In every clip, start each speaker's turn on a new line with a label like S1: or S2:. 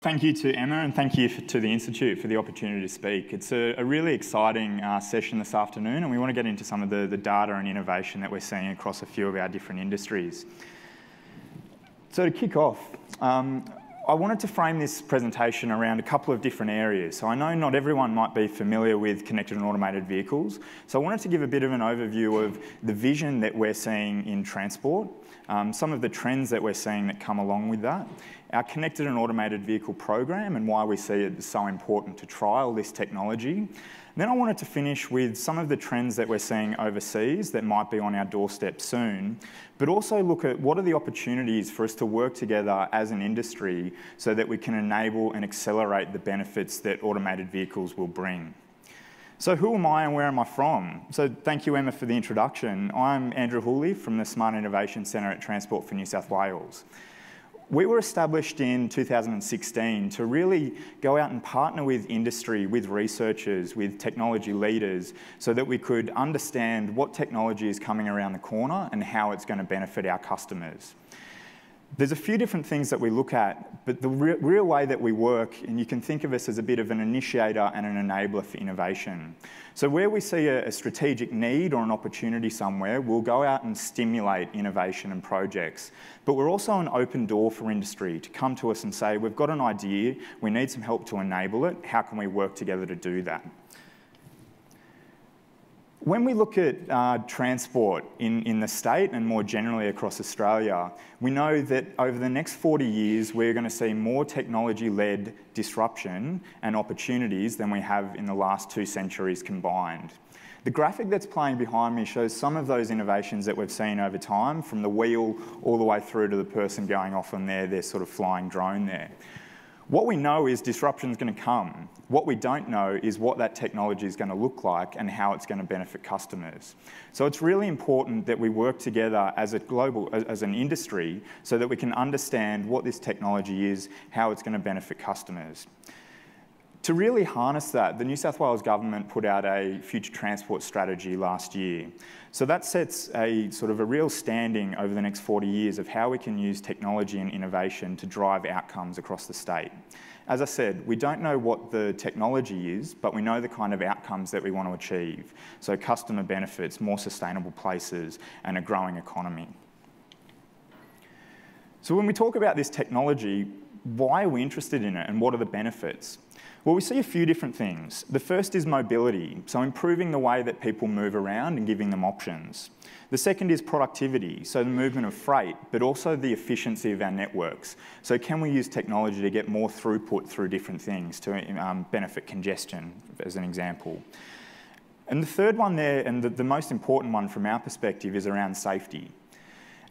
S1: Thank you to Emma and thank you to the Institute for the opportunity to speak. It's a really exciting session this afternoon, and we want to get into some of the data and innovation that we're seeing across a few of our different industries. So to kick off, I wanted to frame this presentation around a couple of different areas. So I know not everyone might be familiar with connected and automated vehicles, so I wanted to give a bit of an overview of the vision that we're seeing in transport, some of the trends that we're seeing that come along with that, our connected and automated vehicle program and why we see it as so important to trial this technology. Then I wanted to finish with some of the trends that we're seeing overseas that might be on our doorstep soon, but also look at what are the opportunities for us to work together as an industry so that we can enable and accelerate the benefits that automated vehicles will bring. So who am I and where am I from? So thank you, Emma, for the introduction. I'm Andrew Hooley from the Smart Innovation Centre at Transport for New South Wales. We were established in 2016 to really go out and partner with industry, with researchers, with technology leaders, so that we could understand what technology is coming around the corner and how it's going to benefit our customers. There's a few different things that we look at, but the real way that we work, and you can think of us as a bit of an initiator and an enabler for innovation. So where we see a strategic need or an opportunity somewhere, we'll go out and stimulate innovation and projects. But we're also an open door for industry to come to us and say, we've got an idea, we need some help to enable it, how can we work together to do that? When we look at transport in the state and more generally across Australia, we know that over the next 40 years, we're going to see more technology-led disruption and opportunities than we have in the last 2 centuries combined. The graphic that's playing behind me shows some of those innovations that we've seen over time, from the wheel all the way through to the person going off on their sort of flying drone there. What we know is disruption is going to come. What we don't know is what that technology is going to look like and how it's going to benefit customers. So it's really important that we work together as an industry so that we can understand what this technology is, how it's going to benefit customers. To really harness that, the New South Wales government put out a future transport strategy last year. So that sets a sort of a real standing over the next 40 years of how we can use technology and innovation to drive outcomes across the state. As I said, we don't know what the technology is, but we know the kind of outcomes that we want to achieve. So customer benefits, more sustainable places, and a growing economy. So when we talk about this technology, why are we interested in it and what are the benefits? Well, we see a few different things. The first is mobility, so improving the way that people move around and giving them options. The second is productivity, so the movement of freight, but also the efficiency of our networks. So can we use technology to get more throughput through different things to benefit congestion, as an example. And the third one there, and the most important one from our perspective, is around safety.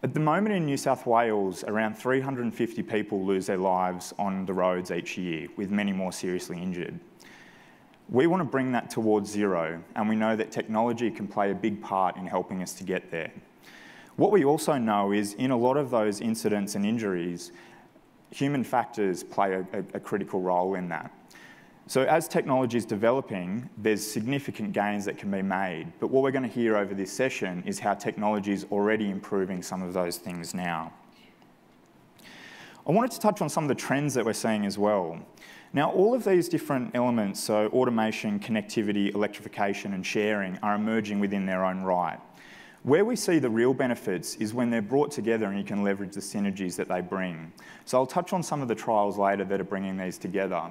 S1: At the moment in New South Wales, around 350 people lose their lives on the roads each year, with many more seriously injured. We want to bring that towards zero, and we know that technology can play a big part in helping us to get there. What we also know is in a lot of those incidents and injuries, human factors play a critical role in that. So as technology is developing, there's significant gains that can be made. But what we're going to hear over this session is how technology is already improving some of those things now. I wanted to touch on some of the trends that we're seeing as well. Now, all of these different elements, so automation, connectivity, electrification, and sharing, are emerging within their own right. Where we see the real benefits is when they're brought together and you can leverage the synergies that they bring. So I'll touch on some of the trials later that are bringing these together.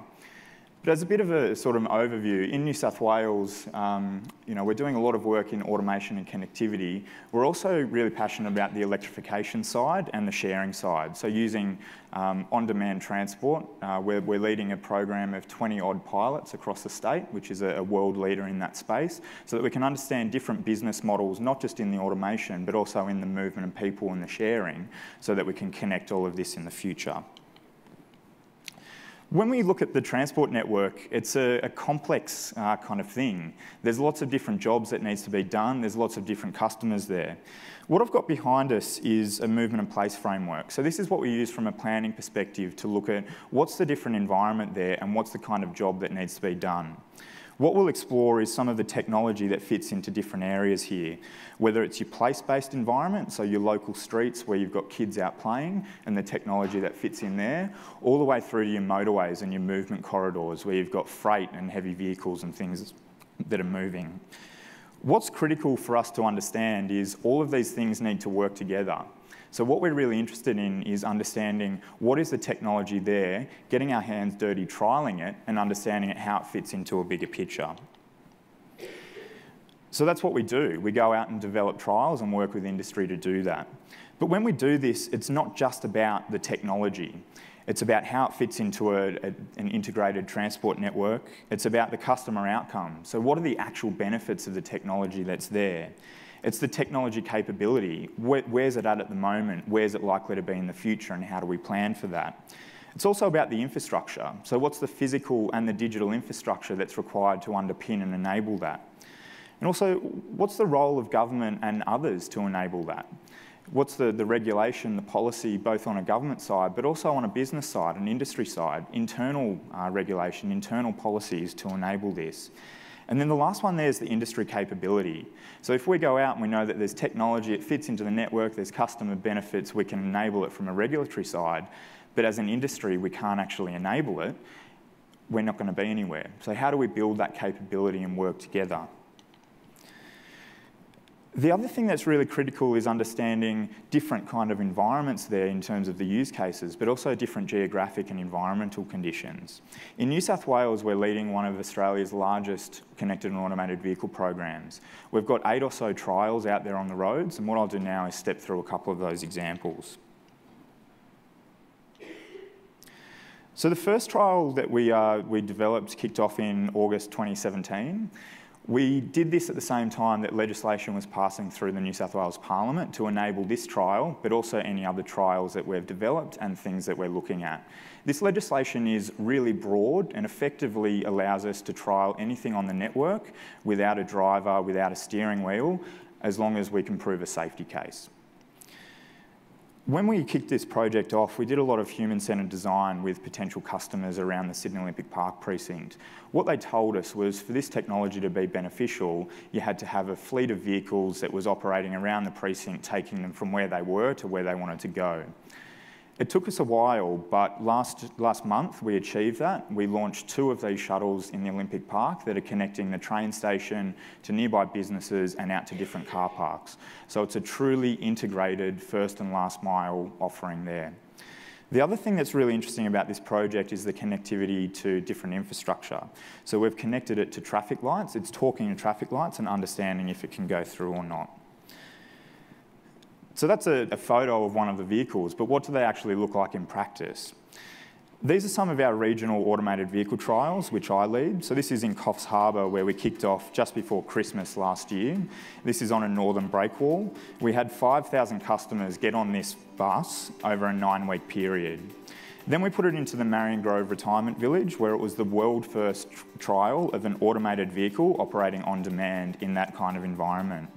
S1: But as a bit of a sort of overview, in New South Wales, we're doing a lot of work in automation and connectivity. We're also really passionate about the electrification side and the sharing side. So using on-demand transport, we're leading a program of 20-odd pilots across the state, which is a world leader in that space, so that we can understand different business models, not just in the automation, but also in the movement of people and the sharing, so that we can connect all of this in the future. When we look at the transport network, it's a complex kind of thing. There's lots of different jobs that needs to be done. There's lots of different customers there. What I've got behind us is a movement and place framework. So this is what we use from a planning perspective to look at what's the different environment there and what's the kind of job that needs to be done. What we'll explore is some of the technology that fits into different areas here, whether it's your place-based environment, so your local streets where you've got kids out playing and the technology that fits in there, all the way through to your motorways and your movement corridors where you've got freight and heavy vehicles and things that are moving. What's critical for us to understand is all of these things need to work together. So what we're really interested in is understanding what is the technology there, getting our hands dirty, trialling it, and understanding how it fits into a bigger picture. So that's what we do. We go out and develop trials and work with industry to do that. But when we do this, it's not just about the technology. It's about how it fits into an integrated transport network. It's about the customer outcome. So what are the actual benefits of the technology that's there? It's the technology capability. Where's it at the moment? Where's it likely to be in the future, and how do we plan for that? It's also about the infrastructure. So what's the physical and the digital infrastructure that's required to underpin and enable that? And also, what's the role of government and others to enable that? What's the regulation, the policy, both on a government side, but also on a business side, an industry side, internal regulation, internal policies to enable this? And then the last one there is the industry capability. So if we go out and we know that there's technology, it fits into the network, there's customer benefits, we can enable it from a regulatory side, but as an industry we can't actually enable it, we're not going to be anywhere. So how do we build that capability and work together? The other thing that's really critical is understanding different kind of environments there in terms of the use cases, but also different geographic and environmental conditions. In New South Wales, we're leading one of Australia's largest connected and automated vehicle programs. We've got 8 or so trials out there on the roads, and what I'll do now is step through a couple of those examples. So the first trial that we developed kicked off in August 2017. We did this at the same time that legislation was passing through the New South Wales Parliament to enable this trial, but also any other trials that we've developed and things that we're looking at. This legislation is really broad and effectively allows us to trial anything on the network without a driver, without a steering wheel, as long as we can prove a safety case. When we kicked this project off, we did a lot of human-centred design with potential customers around the Sydney Olympic Park precinct. What they told us was for this technology to be beneficial, you had to have a fleet of vehicles that was operating around the precinct, taking them from where they were to where they wanted to go. It took us a while, but last month we achieved that. We launched 2 of these shuttles in the Olympic Park that are connecting the train station to nearby businesses and out to different car parks. So it's a truly integrated first and last mile offering there. The other thing that's really interesting about this project is the connectivity to different infrastructure. So we've connected it to traffic lights. It's talking to traffic lights and understanding if it can go through or not. So that's a photo of one of the vehicles, but what do they actually look like in practice? These are some of our regional automated vehicle trials, which I lead. So this is in Coffs Harbour, where we kicked off just before Christmas last year. This is on a northern breakwall. We had 5,000 customers get on this bus over a 9-week period. Then we put it into the Marion Grove Retirement Village, where it was the world first trial of an automated vehicle operating on demand in that kind of environment.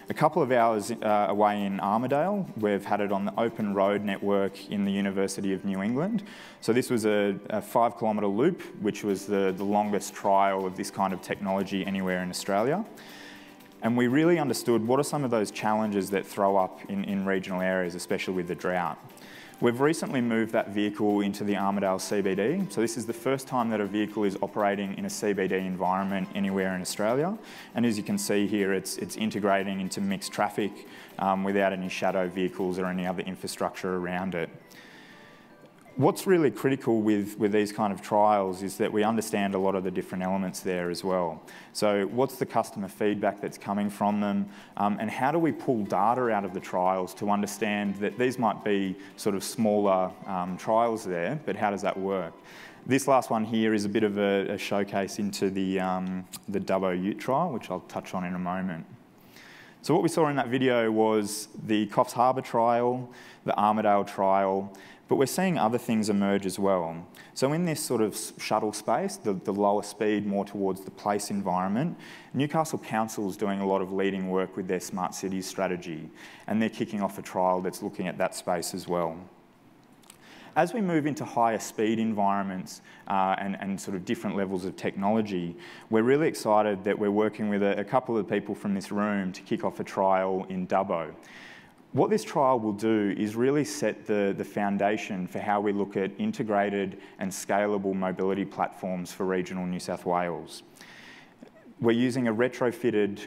S1: A couple of hours away in Armidale, we've had it on the open road network in the University of New England. So this was a 5-kilometre loop, which was the longest trial of this kind of technology anywhere in Australia. And we really understood what are some of those challenges that throw up in regional areas, especially with the drought. We've recently moved that vehicle into the Armidale CBD. So this is the first time that a vehicle is operating in a CBD environment anywhere in Australia. And as you can see here, it's integrating into mixed traffic without any shadow vehicles or any other infrastructure around it. What's really critical with these kind of trials is that we understand a lot of the different elements there as well. So what's the customer feedback that's coming from them, and how do we pull data out of the trials to understand that these might be sort of smaller trials there, but how does that work? This last one here is a bit of a showcase into the Dubbo Ute trial, which I'll touch on in a moment. So what we saw in that video was the Coffs Harbour trial, the Armidale trial, but we're seeing other things emerge as well. So in this sort of shuttle space, the lower speed, more towards the place environment, Newcastle Council is doing a lot of leading work with their smart cities strategy, and they're kicking off a trial that's looking at that space as well. as we move into higher speed environments and sort of different levels of technology, we're really excited that we're working with a couple of people from this room to kick off a trial in Dubbo. What this trial will do is really set the foundation for how we look at integrated and scalable mobility platforms for regional New South Wales. We're using a retrofitted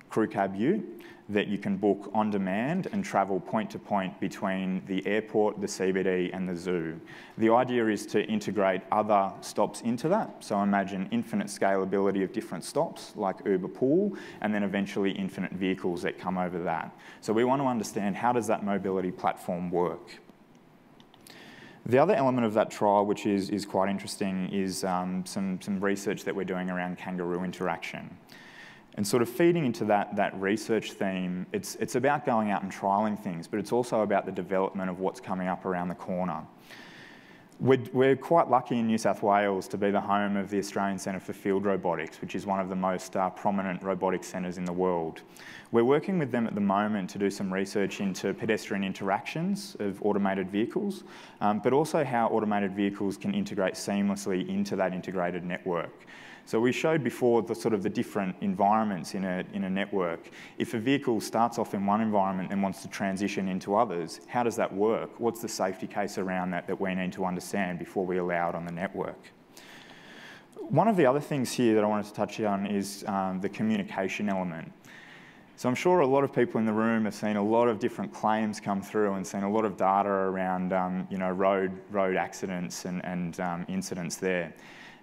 S1: crew cab ute that you can book on demand and travel point to point between the airport, the CBD and the zoo. The idea is to integrate other stops into that. So imagine infinite scalability of different stops like Uber Pool, and then eventually infinite vehicles that come over that. So we want to understand, how does that mobility platform work? The other element of that trial, which is quite interesting, is some research that we're doing around kangaroo interaction. And sort of feeding into that research theme, it's about going out and trialling things, but it's also about the development of what's coming up around the corner. We're quite lucky in New South Wales to be the home of the Australian Centre for Field Robotics, which is one of the most prominent robotics centres in the world. We're working with them at the moment to do some research into pedestrian interactions of automated vehicles, but also how automated vehicles can integrate seamlessly into that integrated network. So we showed before the different environments in a network. If a vehicle starts off in one environment and wants to transition into others, how does that work? What's the safety case around that we need to understand before we allow it on the network? One of the other things here that I wanted to touch on is the communication element. So I'm sure a lot of people in the room have seen a lot of different claims come through and seen a lot of data around road accidents and incidents there.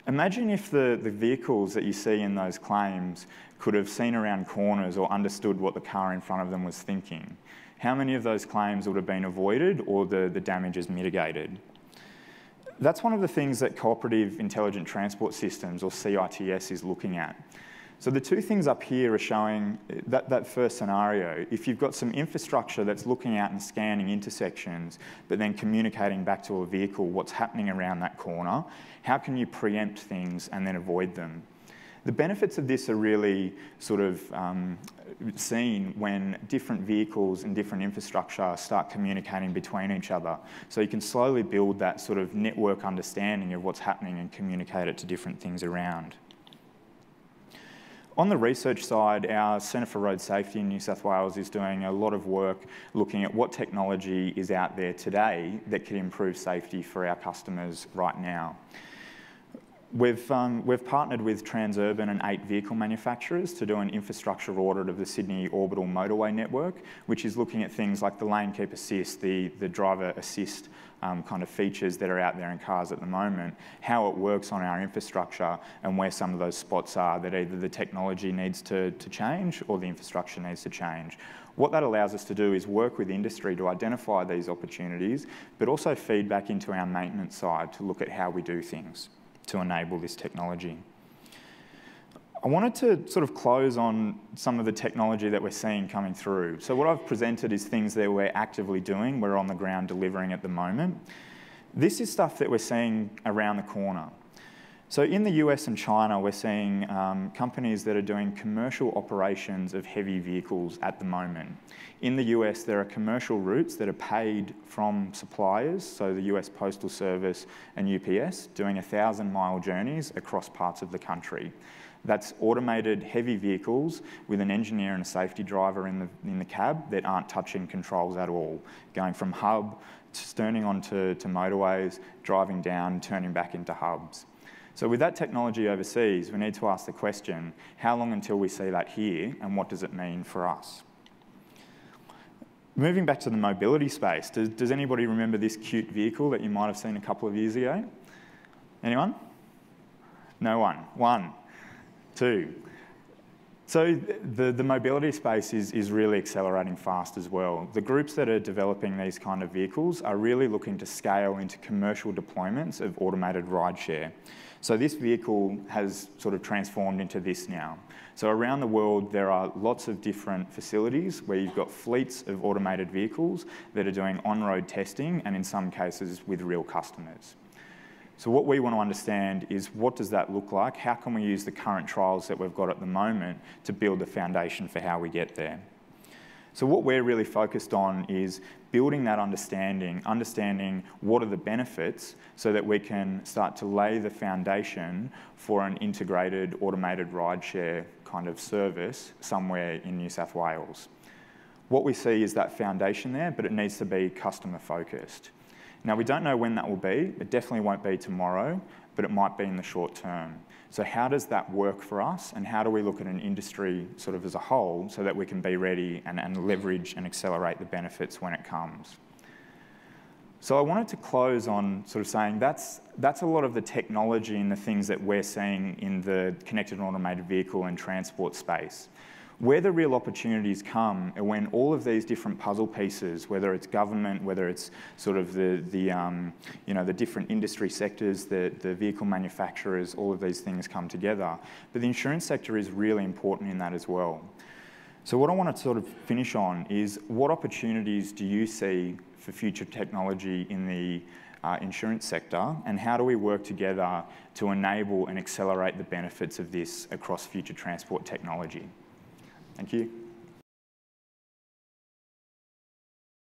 S1: Imagine if the vehicles that you see in those claims could have seen around corners or understood what the car in front of them was thinking. How many of those claims would have been avoided or the damages mitigated? That's one of the things that Cooperative Intelligent Transport Systems, or CITS, is looking at. So the two things up here are showing that first scenario. If you've got some infrastructure that's looking out and scanning intersections, but then communicating back to a vehicle what's happening around that corner, how can you preempt things and then avoid them? The benefits of this are really sort of seen when different vehicles and different infrastructure start communicating between each other. So you can slowly build that sort of network understanding of what's happening and communicate it to different things around. On the research side, our Centre for Road Safety in New South Wales is doing a lot of work looking at what technology is out there today that can improve safety for our customers right now. We've partnered with Transurban and 8 vehicle manufacturers to do an infrastructure audit of the Sydney Orbital Motorway network, which is looking at things like the lane keep assist, the driver assist kind of features that are out there in cars at the moment, how it works on our infrastructure and where some of those spots are that either the technology needs to change or the infrastructure needs to change. What that allows us to do is work with industry to identify these opportunities, but also feed back into our maintenance side to look at how we do things to enable this technology. I wanted to sort of close on some of the technology that we're seeing coming through. So what I've presented is things that we're actively doing, we're on the ground delivering at the moment. This is stuff that we're seeing around the corner. So in the US and China, we're seeing companies that are doing commercial operations of heavy vehicles at the moment. In the US, there are commercial routes that are paid from suppliers, so the US Postal Service and UPS, doing 1,000-mile journeys across parts of the country. That's automated heavy vehicles with an engineer and a safety driver in the cab that aren't touching controls at all, going from hub, turning onto motorways, driving down, turning back into hubs. So with that technology overseas, we need to ask the question, how long until we see that here, and what does it mean for us? Moving back to the mobility space, does anybody remember this cute vehicle that you might have seen a couple of years ago? Anyone? No one. 1, 2. So the mobility space is really accelerating fast as well. The groups that are developing these kind of vehicles are really looking to scale into commercial deployments of automated rideshare. So this vehicle has sort of transformed into this now. So around the world, there are lots of different facilities where you've got fleets of automated vehicles that are doing on-road testing and in some cases with real customers. So what we want to understand is, what does that look like? How can we use the current trials that we've got at the moment to build the foundation for how we get there? So what we're really focused on is building that understanding what are the benefits so that we can start to lay the foundation for an integrated automated rideshare kind of service somewhere in New South Wales. What we see is that foundation there, but it needs to be customer focused. Now, we don't know when that will be. It definitely won't be tomorrow, but it might be in the short term. So how does that work for us, and how do we look at an industry sort of as a whole so that we can be ready and leverage and accelerate the benefits when it comes? So I wanted to close on sort of saying that's a lot of the technology and the things that we're seeing in the connected and automated vehicle and transport space. Where the real opportunities come are when all of these different puzzle pieces, whether it's government, whether it's sort of the different industry sectors, the vehicle manufacturers, all of these things come together. But the insurance sector is really important in that as well. So what I want to sort of finish on is what opportunities do you see for future technology in the insurance sector, and how do we work together to enable and accelerate the benefits of this across future transport technology? Thank you.